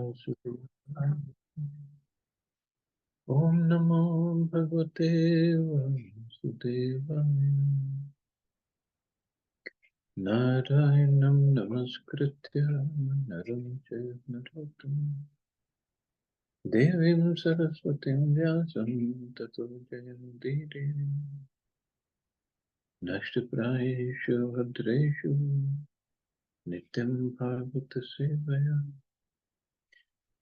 Vasudevaya. Om Namo Bhagavate Vasudevaya. Narayanam Namaskritya Naram Chaiva Narottam Devim Saraswatim Vyasam Tato Jayanti Nashtaprayeshu Bhadreshu Nityam Bhagavata Sevaya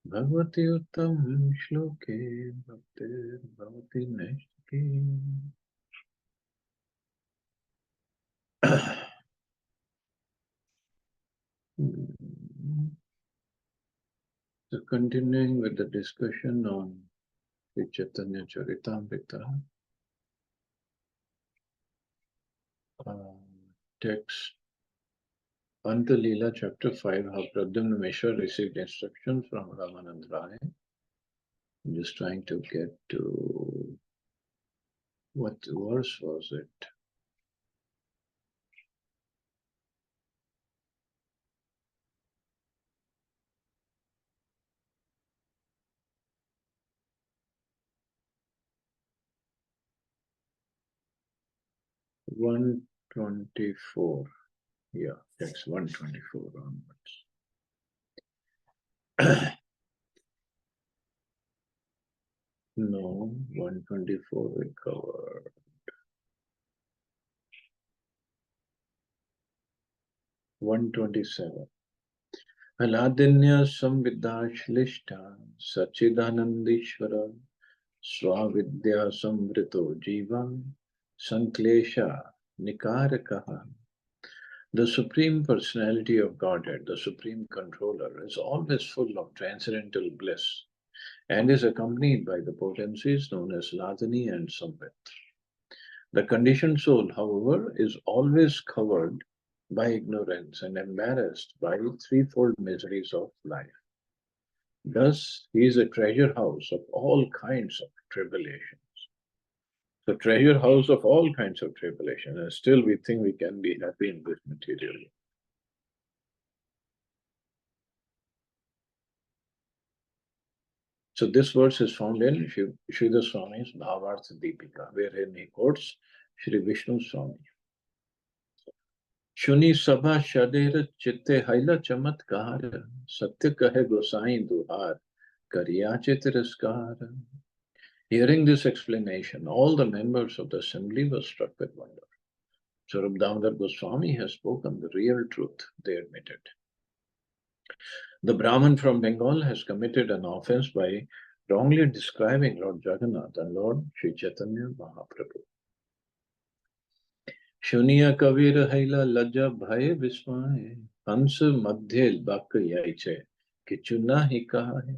Bhagavati Uttam Shloke Bhaktir Bhavati Nashtaki. So continuing with the discussion on Sri Chaitanya Charitamrita, text Antya Lila chapter 5, how Pradyumna Mishra received instructions from Ramanand Rai. I'm just trying to get to what verse was it? One 24. Yeah, that's 124 onwards. No, 124 we covered. 127. Aladinya samvidashlishta sachidanandishvara swavidya samvrito jiva sanklesha nikarakaha. The Supreme Personality of Godhead, the Supreme Controller, is always full of transcendental bliss and is accompanied by the potencies known as Ladini and Samvit. The conditioned soul, however, is always covered by ignorance and embarrassed by threefold miseries of life. Thus, he is a treasure house of all kinds of tribulations. So, treasure house of all kinds of tribulation, and still we think we can be happy in this material. So this verse is found in Sridhar Swami's Bhavartha Deepika, wherein he quotes Sri Vishnu Swami. Shuni Sabha Shader Chitte Haila Chamatkar Satya Kahe Gosai Duhar Kariya Chitiraskar. Hearing this explanation, all the members of the assembly were struck with wonder. Swarup Damodar Goswami has spoken the real truth, they admitted. The Brahmin from Bengal has committed an offense by wrongly describing Lord Jagannath and Lord Sri Chaitanya Mahaprabhu. Shuniya Kavir Haila Laja Bhaye Vismaye Hams Madhyel Bak Yaiche Kichuna Hi Kahe.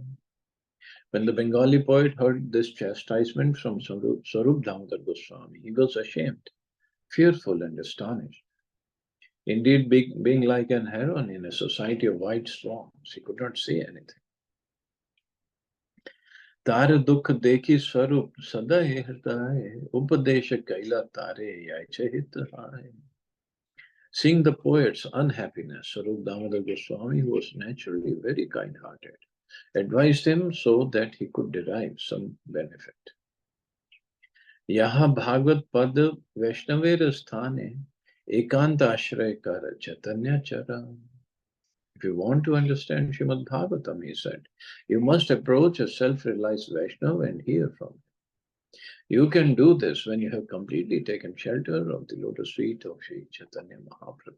When the Bengali poet heard this chastisement from Swarup Damodar Goswami, he was ashamed, fearful, and astonished. Indeed, being like an heron in a society of white swans, he could not say anything. Tare dukh dekhi swarup sada hirtaye, upadesha kaila tare yaiche hitaye. Seeing the poet's unhappiness, Swarup Damodar Goswami, who was naturally very kind-hearted, advised him so that he could derive some benefit. Yaha Bhagavad Pad Vaishnaver sthane ekanta ashray kar chaitanya chara. If you want to understand Srimad Bhagavatam, he said, you must approach a self-realized Vaishnava and hear from him. You can do this when you have completely taken shelter of the lotus feet of Sri Chaitanya Mahaprabhu.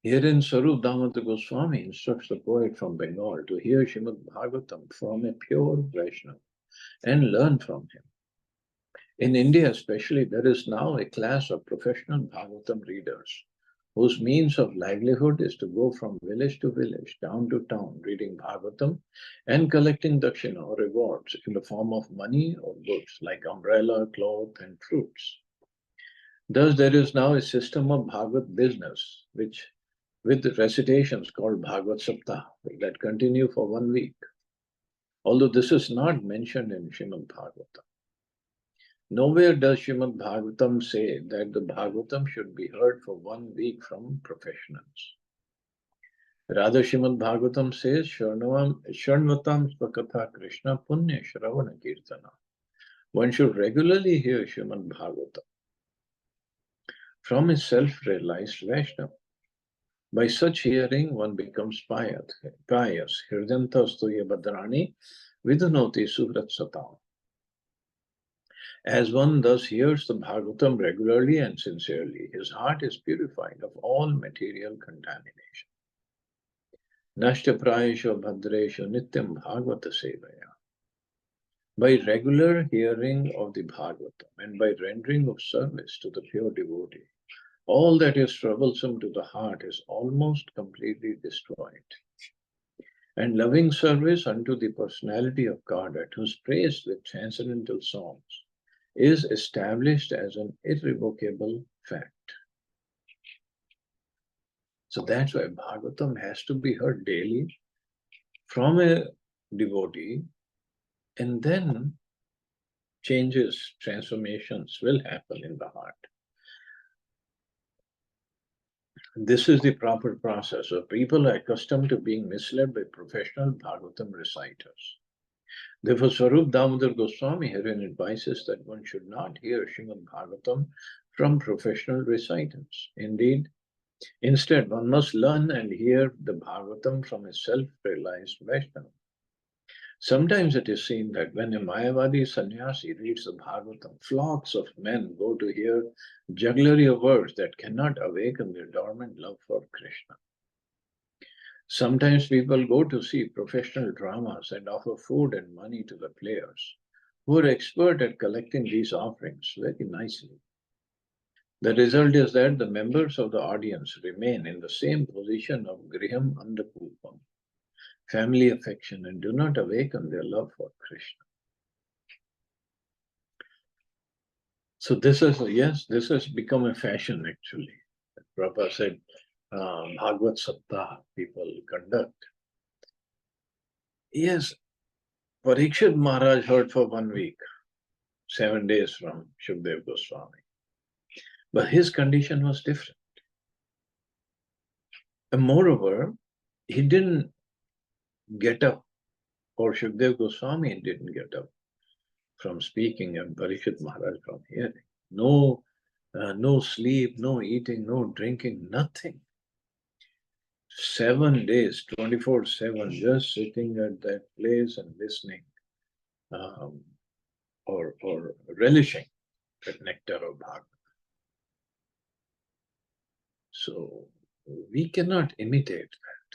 Herein, Swarup Damodar Goswami instructs the poet from Bengal to hear Srimad Bhagavatam from a pure Vaishnava and learn from him. In India especially, there is now a class of professional Bhagavatam readers whose means of livelihood is to go from village to village, town to town, reading Bhagavatam and collecting dakshina or rewards in the form of money or goods like umbrella, cloth, and fruits. Thus, there is now a system of Bhagavat business, which with recitations called Bhagavat Saptah that continue for 1 week. Although this is not mentioned in Srimad Bhagavatam. Nowhere does Srimad Bhagavatam say that the Bhagavatam should be heard for 1 week from professionals. Radha Srimad Bhagavatam says, Sharnvatam Svakatha Krishna Punya Shravana Kirtana. One should regularly hear Srimad Bhagavatam from a self-realized Vaishnava. By such hearing, one becomes pious. Hridantastuya Badrani Vidunoti Suvrat Satam. As one thus hears the Bhagavatam regularly and sincerely, his heart is purified of all material contamination. Nashta Prayesho Bhadresho Nityam Bhagavata Sevaya. By regular hearing of the Bhagavatam and by rendering of service to the pure devotee, all that is troublesome to the heart is almost completely destroyed. And loving service unto the personality of God, at whose praise with transcendental songs is established as an irrevocable fact. So that's why Bhagavatam has to be heard daily from a devotee, and then changes, transformations will happen in the heart. This is the proper process. So people are accustomed to being misled by professional Bhagavatam reciters. Therefore, Swarup Damodar Goswami herein advises that one should not hear Srimad Bhagavatam from professional reciters. Indeed, instead, one must learn and hear the Bhagavatam from a self-realized Vaishnava. Sometimes it is seen that when a Mayavadi sannyasi reads the Bhagavatam, flocks of men go to hear jugglery of words that cannot awaken their dormant love for Krishna. Sometimes people go to see professional dramas and offer food and money to the players, who are expert at collecting these offerings very nicely. The result is that the members of the audience remain in the same position of Griham Andapupam, family affection, and do not awaken their love for Krishna. So this is, yes, this has become a fashion actually. Prabhupada said, Bhagavad Saptah people conduct. Yes, Parikshit Maharaj heard for 1 week, 7 days from Shukdev Goswami. But his condition was different. And moreover, he didn't get up, or Shukdev Goswami didn't get up from speaking and Parikshit Maharaj from hearing. No, no sleep, no eating, no drinking, nothing. 7 days, 24/7, just sitting at that place and listening, or relishing that nectar of Bhagavad. So we cannot imitate that.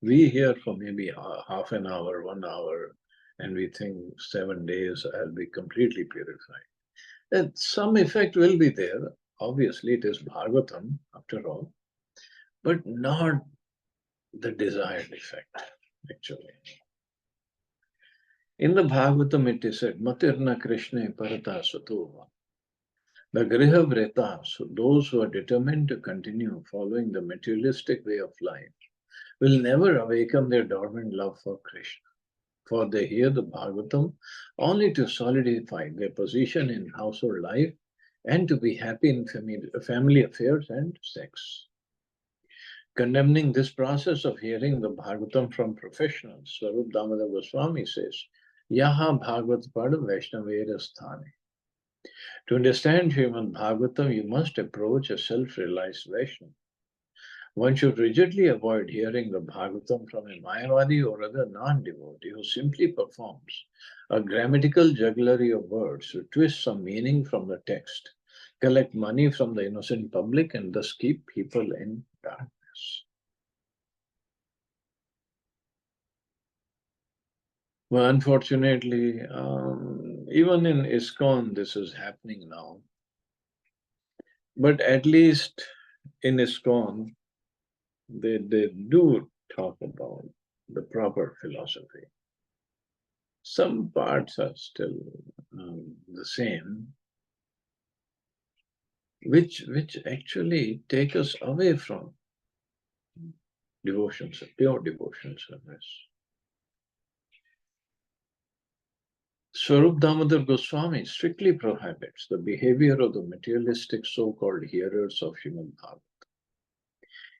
We hear for maybe half an hour, 1 hour, and we think 7 days I'll be completely purified. And some effect will be there. Obviously, it is Bhagavatam after all, but not the desired effect, actually. In the Bhagavatam, it is said, Matirna Krishna Parata Satova. The Griha Vretas, those who are determined to continue following the materialistic way of life, will never awaken their dormant love for Krishna, for they hear the Bhagavatam only to solidify their position in household life and to be happy in family affairs and sex. Condemning this process of hearing the Bhagavatam from professionals, Swarup Damodar Goswami says, Yaha Bhagavat Pad Vaishnavera Sthane. To understand Srimad Bhagavatam, you must approach a self-realized Vaishnava. One should rigidly avoid hearing the Bhagavatam from a Mayavadi or other non-devotee who simply performs a grammatical jugglery of words to twist some meaning from the text, collect money from the innocent public, and thus keep people in darkness. Well, unfortunately, even in ISKCON, this is happening now. But at least in ISKCON, they do talk about the proper philosophy. Some parts are still the same, which actually take us away from devotion, pure devotion service. Swarup Damodar Goswami strictly prohibits the behavior of the materialistic so-called hearers of Srimad Bhagavatam.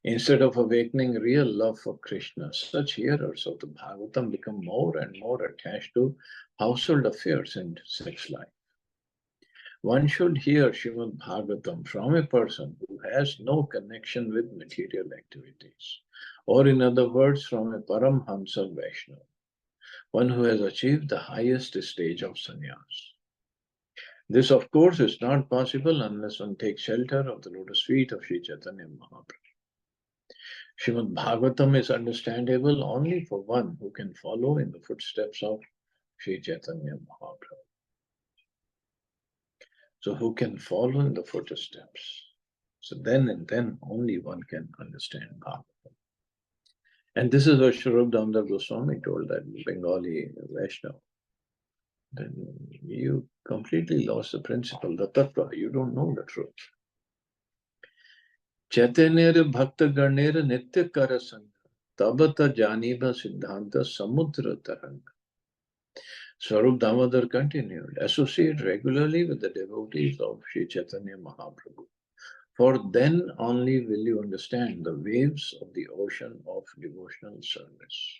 Instead of awakening real love for Krishna, such hearers of the Bhagavatam become more and more attached to household affairs and sex life. One should hear Srimad Bhagavatam from a person who has no connection with material activities, or in other words, from a Paramhamsa Vaishnava, one who has achieved the highest stage of sannyas. This, of course, is not possible unless one takes shelter of the lotus feet of Sri Chaitanya Mahaprabhu. Srimad Bhagavatam is understandable only for one who can follow in the footsteps of Sri Chaitanya Mahaprabhu. So who can follow in the footsteps? So then and then only one can understand Bhagavatam. And this is what Swarup Damodar Goswami told that Bengali Vaishnava. Then you completely lost the principle, the tattva. You don't know the truth. Chaitanya Bhakta Garnera Nitya Karasanga Tabata Janiba Siddhanta Samudra Taranga. Swarup Damodar continued, associate regularly with the devotees of Sri Chaitanya Mahaprabhu. For then only will you understand the waves of the ocean of devotional service.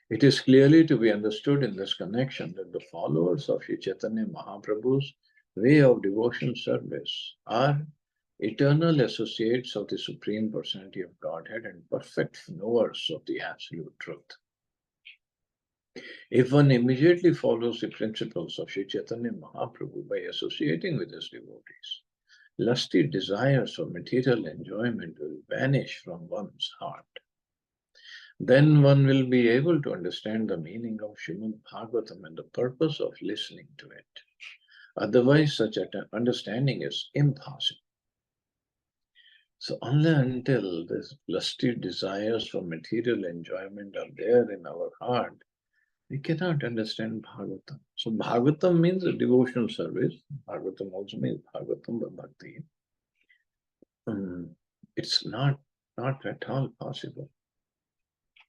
It is clearly to be understood in this connection that the followers of Sri Chaitanya Mahaprabhu's way of devotional service are eternal associates of the Supreme Personality of Godhead and perfect knowers of the Absolute Truth. If one immediately follows the principles of Sri Chaitanya Mahaprabhu by associating with his devotees, lusty desires for material enjoyment will vanish from one's heart. Then one will be able to understand the meaning of Srimad Bhagavatam and the purpose of listening to it. Otherwise, such an understanding is impossible. So only until these lusty desires for material enjoyment are there in our heart, we cannot understand Bhagavatam. So Bhagavatam means a devotional service. Bhagavatam also means Bhagavatam but Bhakti. It's not at all possible.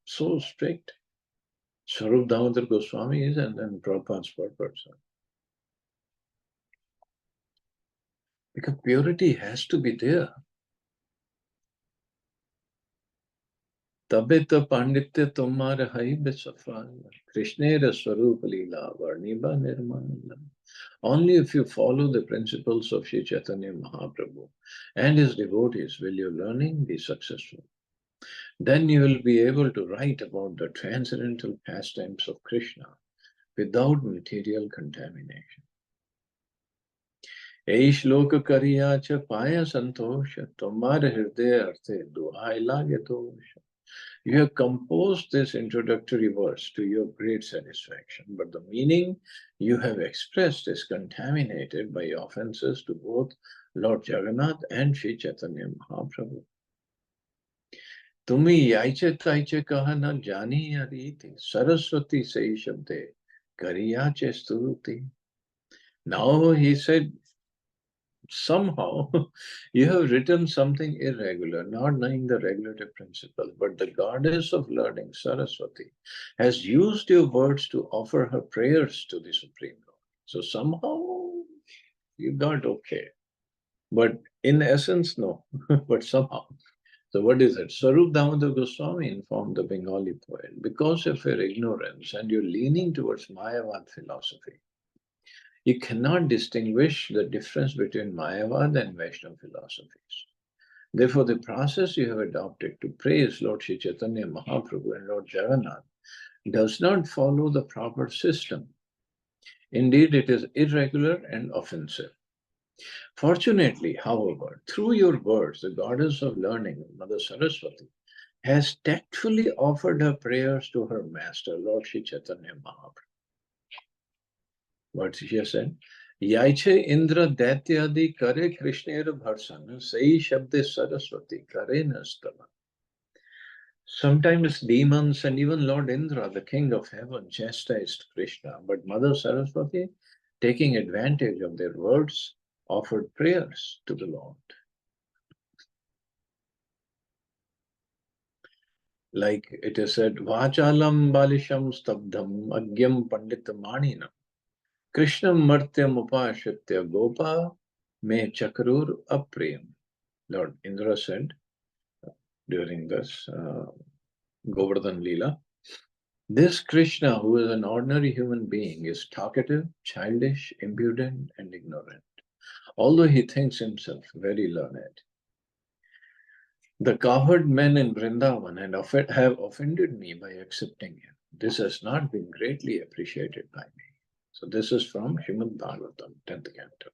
So strict. Swarup Damodar Goswami is and then Prabhupada's purpose. Because purity has to be there. Tabe to panditya tumhara hai besafal. Krishnera Swarup Lila Varniba Nirmala. Only if you follow the principles of Sri Chaitanya Mahaprabhu and his devotees will your learning be successful. Then you will be able to write about the transcendental pastimes of Krishna without material contamination. Ei shloka kariya cha paya santosha, tomare hridaya arthe duhai lage dosha. You have composed this introductory verse to your great satisfaction, but the meaning you have expressed is contaminated by offenses to both Lord Jagannath and Sri Chaitanya Mahaprabhu. Tumi yaiche taiche kaha na jani ariti, Saraswati sei shabde, kariyache sturuti. Now he said, somehow you have written something irregular, not knowing the regulative principle, but the goddess of learning, Saraswati, has used your words to offer her prayers to the Supreme Lord. So somehow you got okay. But in essence, no, but somehow. So what is it? Swarup Damodar Goswami informed the Bengali poet, because of your ignorance and your leaning towards Mayavad philosophy, you cannot distinguish the difference between Mayavad and Vaishnava philosophies. Therefore, the process you have adopted to praise Lord Sri Chaitanya Mahaprabhu and Lord Jagannath does not follow the proper system. Indeed, it is irregular and offensive. Fortunately, however, through your words, the goddess of learning, Mother Saraswati, has tactfully offered her prayers to her master, Lord Sri Chaitanya Mahaprabhu. What she has said? Yaiche Indra Daityadi Kare Krishnera Bharsana Sai Shabde Saraswati Kare Nastava. Sometimes demons and even Lord Indra, the king of heaven, chastised Krishna, but Mother Saraswati, taking advantage of their words, offered prayers to the Lord. Like it is said, Vachalam Balisham Stabdham Agyam Pandita Maninam Krishnam Martyam Upashitya Gopa Me Chakrur Apriyam. Lord Indra said during this Govardhan Lila, this Krishna, who is an ordinary human being, is talkative, childish, impudent, and ignorant, although he thinks himself very learned. The cowherd men in Vrindavan have offended me by accepting him. This has not been greatly appreciated by me. So this is from Srimad Bhagavatam, 10th canto.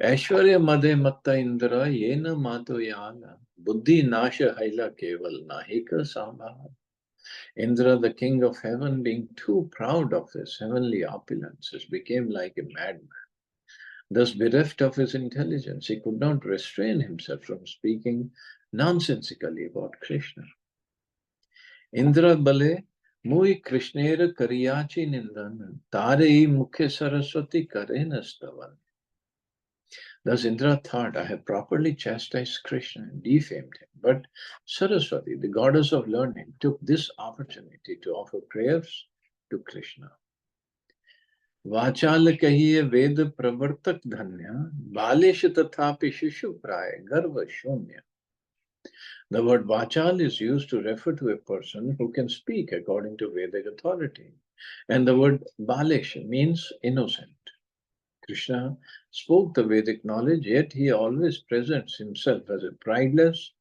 Aishwarya Madhe Matta Indra Yena Mato Yana Buddhi Nasha Haila Keval Nahika Sambhava. Indra, the king of heaven, being too proud of his heavenly opulences, became like a madman. Thus bereft of his intelligence, he could not restrain himself from speaking nonsensically about Krishna. Indra bale mui Krishnera kariyachi nindan tarei mukhe saraswati karena stavan. Thus Indra thought, I have properly chastised Krishna and defamed him. But Saraswati, the goddess of learning, took this opportunity to offer prayers to Krishna. वाचाल कहिए वेद प्रवर्तक धन्य बालेश तथापि शिशु प्राय गर्व शून्य. The word vachal is used to refer to a person who can speak according to Vedic authority, and the word balish means innocent. Krishna spoke the Vedic knowledge, yet he always presents himself as a prideless,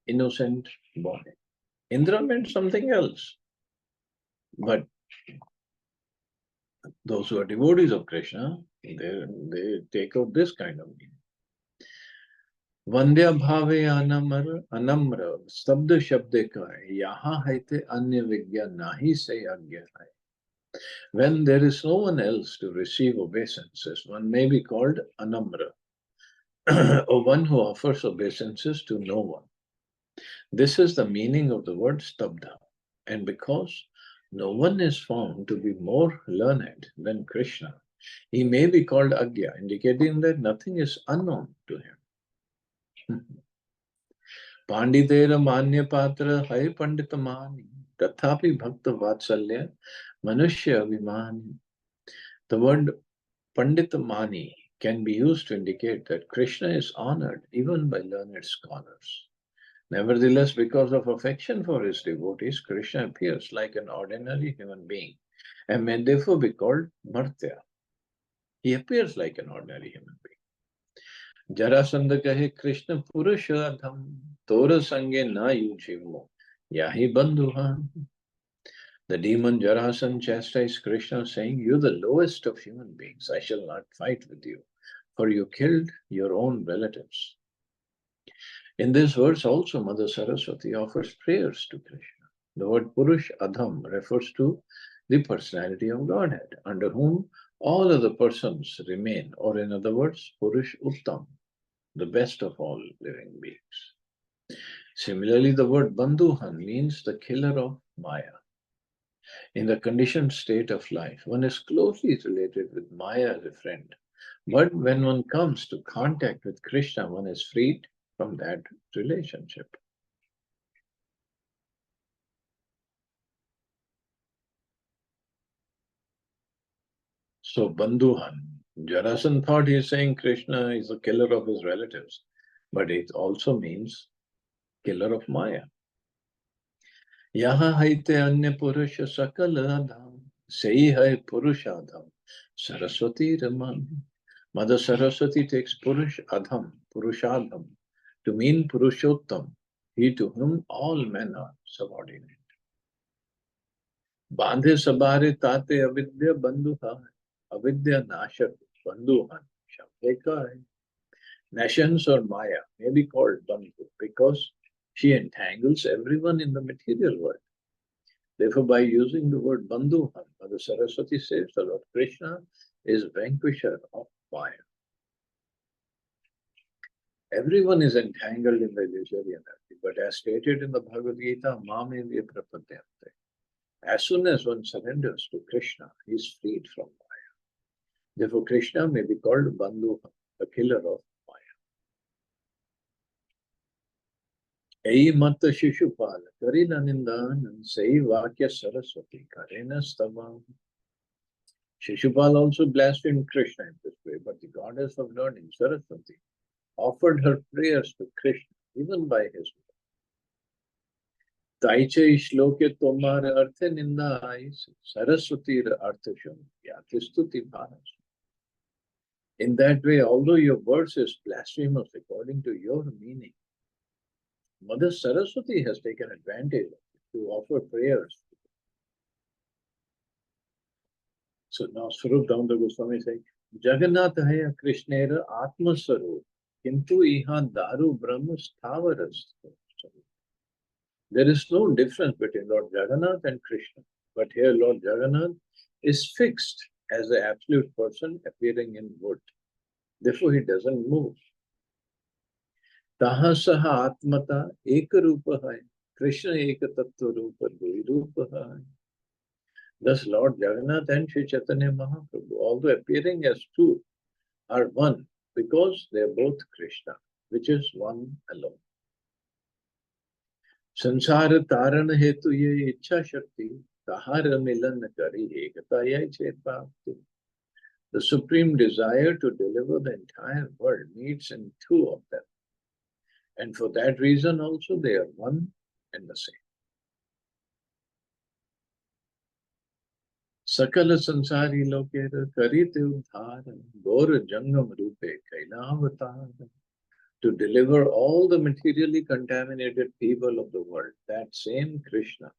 innocent boy. Indra meant something else, but those who are devotees of Krishna, they take out this kind of meaning. वंद्या भावे अनम्र स्तब्ध शब्द का यहाँ है ते अन्य विज्ञा नाही से आज्ञा है. When there is no one else to receive obeisances, one may be called anamra, or one who offers obeisances to no one. This is the meaning of the word stabdha. And because no one is found to be more learned than Krishna, he may be called agya, indicating that nothing is unknown to him. पांडितेर मान्य पात्र है पंडित मानी तथापि भक्त वात्सल्य मनुष्य अभिमानी. The word pandit mani can be used to indicate that Krishna is honored even by learned scholars. Nevertheless, because of affection for his devotees, Krishna appears like an ordinary human being and may therefore be called Martya. He appears like an ordinary human being. Jarasandh कहे कृष्ण पुरुष अधम तोर संगे ना युजिमो याही बंधुहान. The demon Jarasan chastised Krishna, saying, "You the lowest of human beings, I shall not fight with you, for you killed your own relatives." In this verse also, Mother Saraswati offers prayers to Krishna. The word Purush Adham refers to the personality of Godhead, under whom all other persons remain, or in other words, Purush Uttam, the best of all living beings. Similarly, the word Bandhuhan means the killer of Maya. In the conditioned state of life, one is closely related with Maya as a friend. But when one comes to contact with Krishna, one is freed from that relationship. So, Bandhuhan, Jarasan thought he is saying Krishna is the killer of his relatives, but it also means killer of Maya. यहाँ हैते अन्य पुरुष सकल अधम सही है पुरुषाधम Saraswati Raman. Mother Saraswati takes Purush Adham, Purushadham, to mean Purushottam, he to whom all men are subordinate. Bandhe sabare tate avidya bandhuha, avidya nashak bandhuhan, shabdeka. Nations or Maya may be called Bandhu because she entangles everyone in the material world. Therefore, by using the word Bandhuhan, Mother Saraswati says the Lord Krishna is vanquisher of Maya. Everyone is entangled in the illusory energy, but as stated in the Bhagavad Gita, Mamevya prapadyante. As soon as one surrenders to Krishna, he is freed from Maya. Therefore, Krishna may be called Bandhuhan, the killer of Maya. Ei matta shishupala karina nindan sei vakya saraswati karena stavam. Shishupal also blasphemed Krishna in this way, but the goddess of learning, Saraswati, offered her prayers to Krishna, even by his will. Taiche shloke tomar arthe ninda ais, Saraswatir artha shun, yati stuti bhanas. In that way, although your verse is blasphemous according to your meaning, Mother Saraswati has taken advantage to offer prayers. So now Swarup Damodar Goswami saying, Jagannath hai Krishnera Atma Sarup, Kintu Ihan Daru Brahma Sthavaras. There is no difference between Lord Jagannath and Krishna. But here Lord Jagannath is fixed as the absolute person appearing in wood. Therefore he doesn't move. Taha saha atmata eka rupa hai. Krishna eka tattva rupa dui rupa hai. Thus Lord Jagannath and Sri Chaitanya Mahaprabhu, although appearing as two, are one because they are both Krishna, which is one alone. Sansara taran hetu ye ichha shakti, tahara milan kari ekata ye chetapti. The supreme desire to deliver the entire world meets in two of them. And for that reason also they are one and the same. Sakala sansari lokera karite udhara, gora jangam rupe kailavatara. To deliver all the materially contaminated people of the world, that same Krishna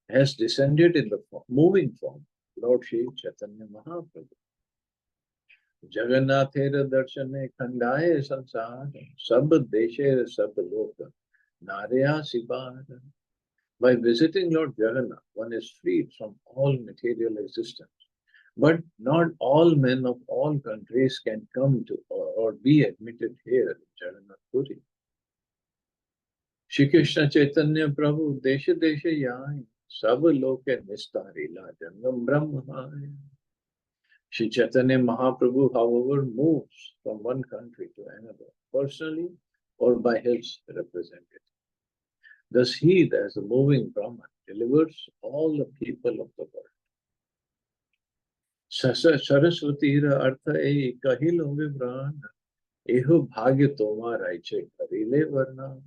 has descended in the moving form, Lord Shri Chaitanya Mahaprabhu. Jagannathera darshane khandaye sansara, sab deshe sab loka, narya sibara. By visiting Lord Jagannath, one is freed from all material existence. But not all men of all countries can come to or be admitted here in Jagannath Puri. Shri Krishna Chaitanya Prabhu Desha Desha Yai Sab Loke Nistarila Jangam Brahma. Shri Chaitanya Mahaprabhu, however, moves from one country to another, personally or by his representative. Thus he, as the moving Brahman, delivers all the people of the world. Saraswatira Artha E Kahilo Vibran Eho Bhagya Toma Raiche Karile Varna.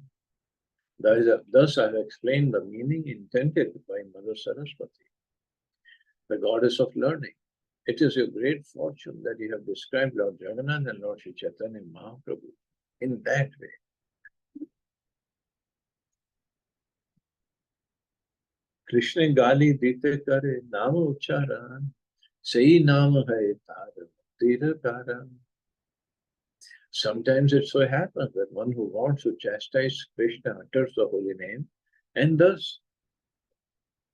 Thus I have explained the meaning intended by Mother Saraswati, the goddess of learning. It is your great fortune that you have described Lord Jagannath and Lord Sri Chaitanya Mahaprabhu in that way. Krishna Gali Dite Kare Nama Ucharan Sei Nama Hai Tara Tira Kara. Sometimes it so happens that one who wants to chastise Krishna utters the holy name, and thus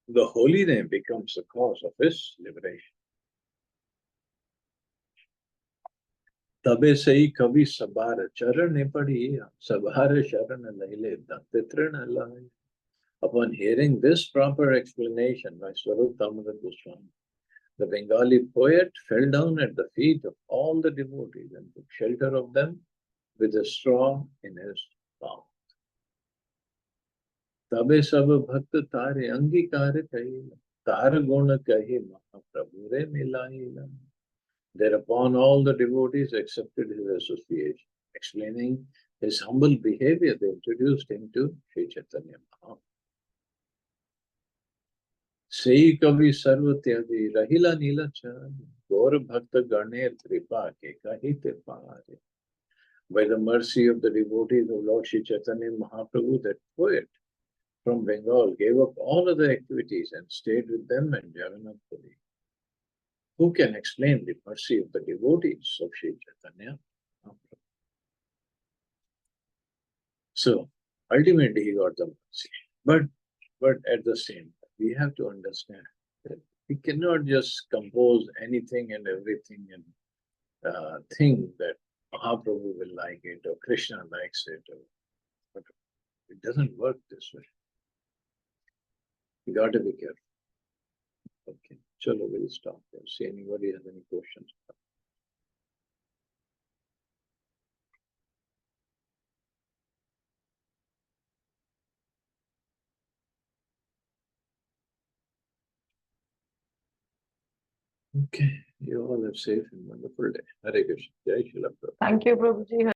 the holy name becomes the cause of his liberation. Tabe sei kavi sabara charan padiya sabhara sharan laile dantitrana lai. Upon hearing this proper explanation by Swarup Damodar Goswami, the Bengali poet fell down at the feet of all the devotees and took shelter of them with a straw in his palm. Tabe sab bhakt tare angikar kahila, tar guna kahi Mahaprabhu re milaila. Thereupon all the devotees accepted his association. Explaining his humble behavior, they introduced him to Sri Chaitanya Mahaprabhu. Sei kavi sarvatyadi rahila nila chari, gaur bhakta ganer kripa ke kahite paare. By the mercy of the devotees of Lord Sri Chaitanya Mahaprabhu, that poet from Bengal gave up all other activities and stayed with them in Jagannath Puri. Who can explain the mercy of the devotees of Sri Chaitanya Mahaprabhu? So ultimately he got the mercy. But at the same time, we have to understand that we cannot just compose anything and everything and think that Mahaprabhu will like it or Krishna likes it. But it doesn't work this way. You got to be careful. Okay, chalo, we'll stop there. See anybody has any questions? Okay, you all have safe and wonderful day. Hare Krishna. Jai Shri Prabhupada. Thank you, Prabhuji.